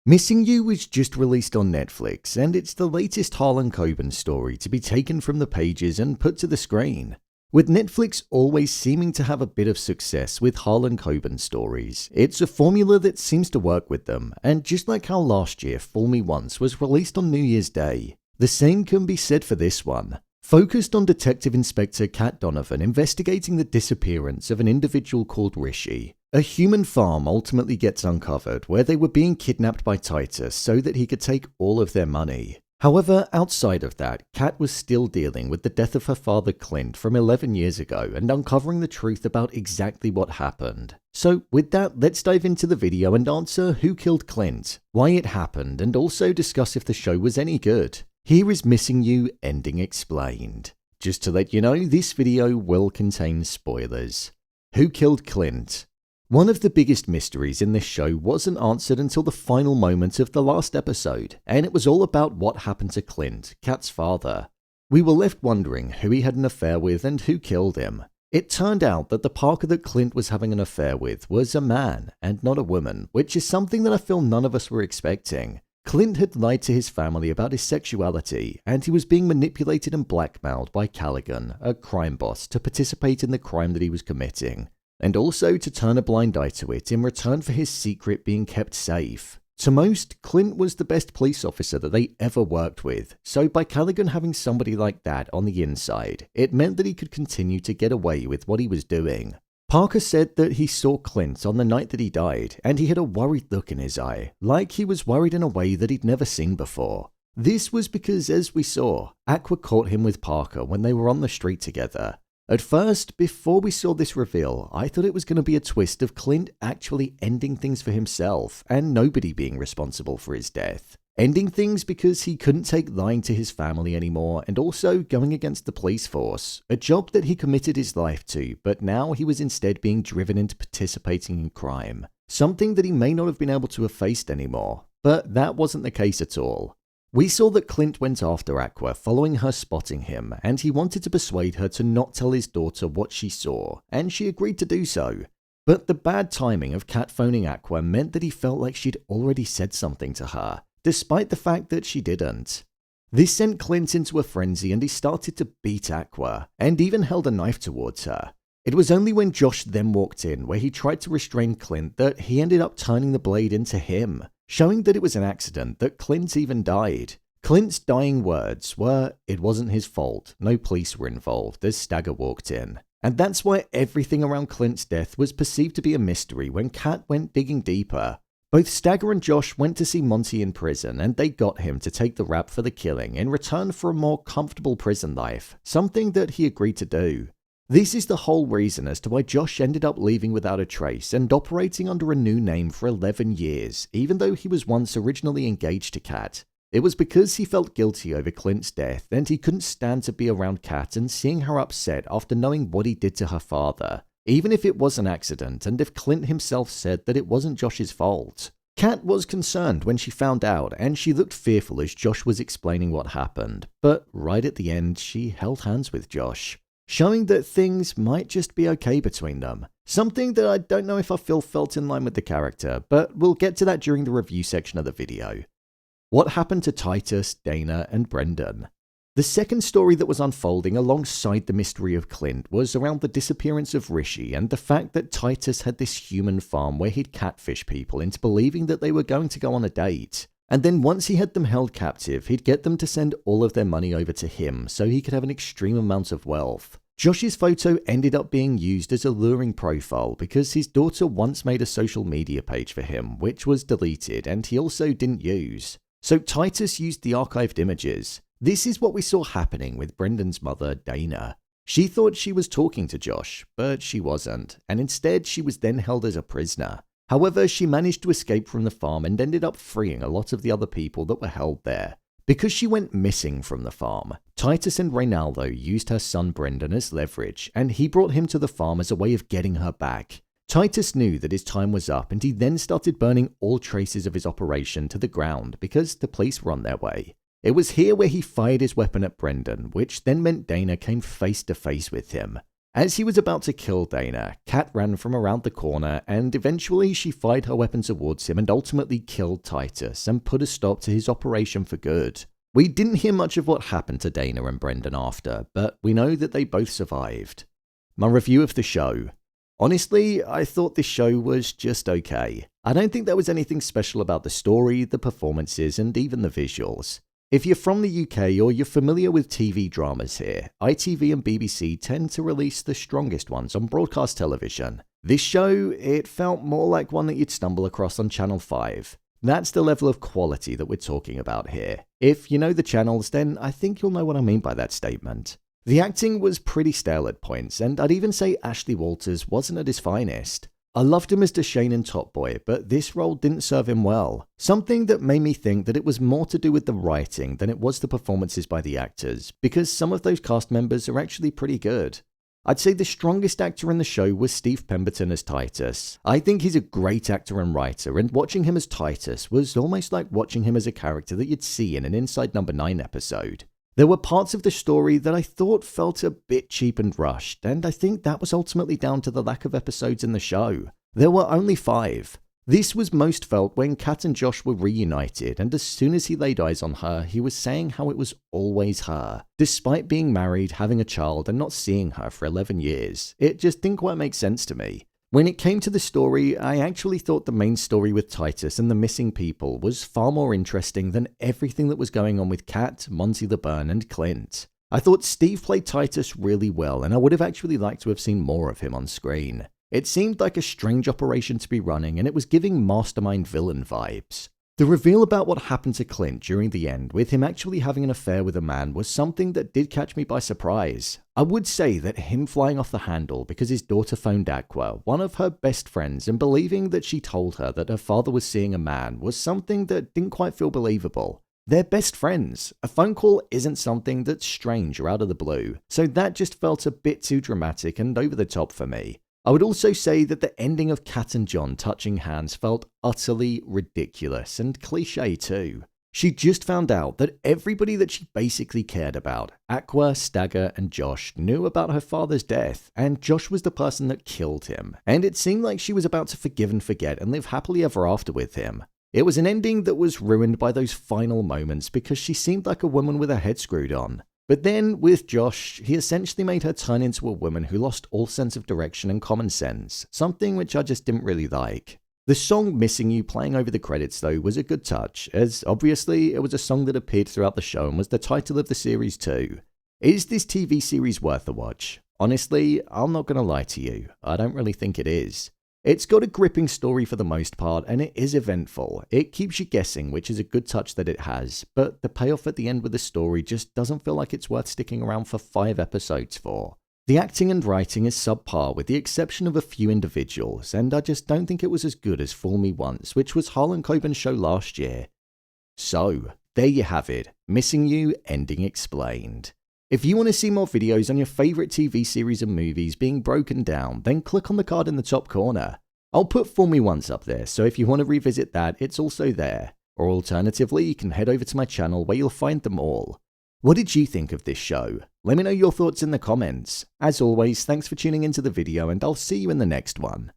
Missing You was just released on Netflix, and it's the latest Harlan Coben story to be taken from the pages and put to the screen. With Netflix always seeming to have a bit of success with Harlan Coben stories, it's a formula that seems to work with them, and just like how last year Fool Me Once was released on New Year's Day, the same can be said for this one. Focused on Detective Inspector Kat Donovan investigating the disappearance of an individual called Rishi, a human farm ultimately gets uncovered where they were being kidnapped by Titus so that he could take all of their money. However, outside of that, Kat was still dealing with the death of her father Clint from 11 years ago and uncovering the truth about exactly what happened. So with that, let's dive into the video and answer who killed Clint, why it happened, and also discuss if the show was any good. Here is Missing You Ending Explained. Just to let you know, this video will contain spoilers. Who killed Clint? One of the biggest mysteries in this show wasn't answered until the final moment of the last episode, and it was all about what happened to Clint, Kat's father. We were left wondering who he had an affair with and who killed him. It turned out that the Parker that Clint was having an affair with was a man and not a woman, which is something that I feel none of us were expecting. Clint had lied to his family about his sexuality, and he was being manipulated and blackmailed by Callaghan, a crime boss, to participate in the crime that he was committing, and also to turn a blind eye to it in return for his secret being kept safe. To most, Clint was the best police officer that they ever worked with, so by Callaghan having somebody like that on the inside, it meant that he could continue to get away with what he was doing. Parker said that he saw Clint on the night that he died, and he had a worried look in his eye, like he was worried in a way that he'd never seen before. This was because, as we saw, Aqua caught him with Parker when they were on the street together. At first, before we saw this reveal, I thought it was going to be a twist of Clint actually ending things for himself, and nobody being responsible for his death. Ending things because he couldn't take lying to his family anymore, and also going against the police force, a job that he committed his life to, but now he was instead being driven into participating in crime, something that he may not have been able to have faced anymore. But that wasn't the case at all. We saw that Clint went after Aqua following her spotting him, and he wanted to persuade her to not tell his daughter what she saw, and she agreed to do so. But the bad timing of Kat phoning Aqua meant that he felt like she'd already said something to her, despite the fact that she didn't. This sent Clint into a frenzy and he started to beat Aqua, and even held a knife towards her. It was only when Josh then walked in where he tried to restrain Clint that he ended up turning the blade into him, showing that it was an accident that Clint even died. Clint's dying words were, "It wasn't his fault, no police were involved," as Stagger walked in. And that's why everything around Clint's death was perceived to be a mystery when Kat went digging deeper. Both Stagger and Josh went to see Monty in prison, and they got him to take the rap for the killing in return for a more comfortable prison life, something that he agreed to do. This is the whole reason as to why Josh ended up leaving without a trace and operating under a new name for 11 years, even though he was once originally engaged to Kat. It was because he felt guilty over Clint's death, and he couldn't stand to be around Kat and seeing her upset after knowing what he did to her father, even if it was an accident and if Clint himself said that it wasn't Josh's fault. Kat was concerned when she found out, and she looked fearful as Josh was explaining what happened, but right at the end she held hands with Josh, showing that things might just be okay between them. Something that I don't know if I feel felt in line with the character, but we'll get to that during the review section of the video. What happened to Titus, Dana, and Brendan? The second story that was unfolding alongside the mystery of Clint was around the disappearance of Rishi and the fact that Titus had this human farm where he'd catfish people into believing that they were going to go on a date. And then once he had them held captive, he'd get them to send all of their money over to him so he could have an extreme amount of wealth. Josh's photo ended up being used as a luring profile because his daughter once made a social media page for him, which was deleted and he also didn't use. So Titus used the archived images. This is what we saw happening with Brendan's mother, Dana. She thought she was talking to Josh, but she wasn't, and instead she was then held as a prisoner. However, she managed to escape from the farm and ended up freeing a lot of the other people that were held there. Because she went missing from the farm, Titus and Reynaldo used her son Brendan as leverage, and he brought him to the farm as a way of getting her back. Titus knew that his time was up, and he then started burning all traces of his operation to the ground because the police were on their way. It was here where he fired his weapon at Brendan, which then meant Dana came face to face with him. As he was about to kill Dana, Kat ran from around the corner and eventually she fired her weapon towards him and ultimately killed Titus and put a stop to his operation for good. We didn't hear much of what happened to Dana and Brendan after, but we know that they both survived. My review of the show. Honestly, I thought this show was just okay. I don't think there was anything special about the story, the performances, and even the visuals. If you're from the UK or you're familiar with TV dramas here, ITV and BBC tend to release the strongest ones on broadcast television. This show, it felt more like one that you'd stumble across on Channel 5. That's the level of quality that we're talking about here. If you know the channels, then I think you'll know what I mean by that statement. The acting was pretty stale at points, and I'd even say Ashley Walters wasn't at his finest. I loved him as Deshane in Top Boy, but this role didn't serve him well. Something that made me think that it was more to do with the writing than it was the performances by the actors, because some of those cast members are actually pretty good. I'd say the strongest actor in the show was Steve Pemberton as Titus. I think he's a great actor and writer, and watching him as Titus was almost like watching him as a character that you'd see in an Inside Number 9 episode. There were parts of the story that I thought felt a bit cheap and rushed, and I think that was ultimately down to the lack of episodes in the show. There were only 5. This was most felt when Kat and Josh were reunited, and as soon as he laid eyes on her, he was saying how it was always her. Despite being married, having a child, and not seeing her for 11 years, it just didn't quite make sense to me. When it came to the story, I actually thought the main story with Titus and the missing people was far more interesting than everything that was going on with Kat, Monty the Burn, and Clint. I thought Steve played Titus really well, and I would have actually liked to have seen more of him on screen. It seemed like a strange operation to be running, and it was giving mastermind villain vibes. The reveal about what happened to Clint during the end, with him actually having an affair with a man, was something that did catch me by surprise. I would say that him flying off the handle because his daughter phoned Aqua, one of her best friends, and believing that she told her that her father was seeing a man was something that didn't quite feel believable. They're best friends. A phone call isn't something that's strange or out of the blue, so that just felt a bit too dramatic and over the top for me. I would also say that the ending of Kat and John touching hands felt utterly ridiculous and cliche too. She just found out that everybody that she basically cared about, Aqua, Stagger, and Josh, knew about her father's death, and Josh was the person that killed him, and it seemed like she was about to forgive and forget and live happily ever after with him. It was an ending that was ruined by those final moments because she seemed like a woman with her head screwed on. But then, with Josh, he essentially made her turn into a woman who lost all sense of direction and common sense, something which I just didn't really like. The song Missing You playing over the credits though was a good touch, as obviously it was a song that appeared throughout the show and was the title of the series too. Is this TV series worth a watch? Honestly, I'm not gonna lie to you, I don't really think it is. It's got a gripping story for the most part, and it is eventful. It keeps you guessing, which is a good touch that it has, but the payoff at the end with the story just doesn't feel like it's worth sticking around for 5 episodes for. The acting and writing is subpar with the exception of a few individuals, and I just don't think it was as good as Fool Me Once, which was Harlan Coben's show last year. So, there you have it, Missing You, ending explained. If you want to see more videos on your favourite TV series and movies being broken down, then click on the card in the top corner. I'll put Fool Me Once up there, so if you want to revisit that, it's also there. Or alternatively, you can head over to my channel where you'll find them all. What did you think of this show? Let me know your thoughts in the comments. As always, thanks for tuning into the video and I'll see you in the next one.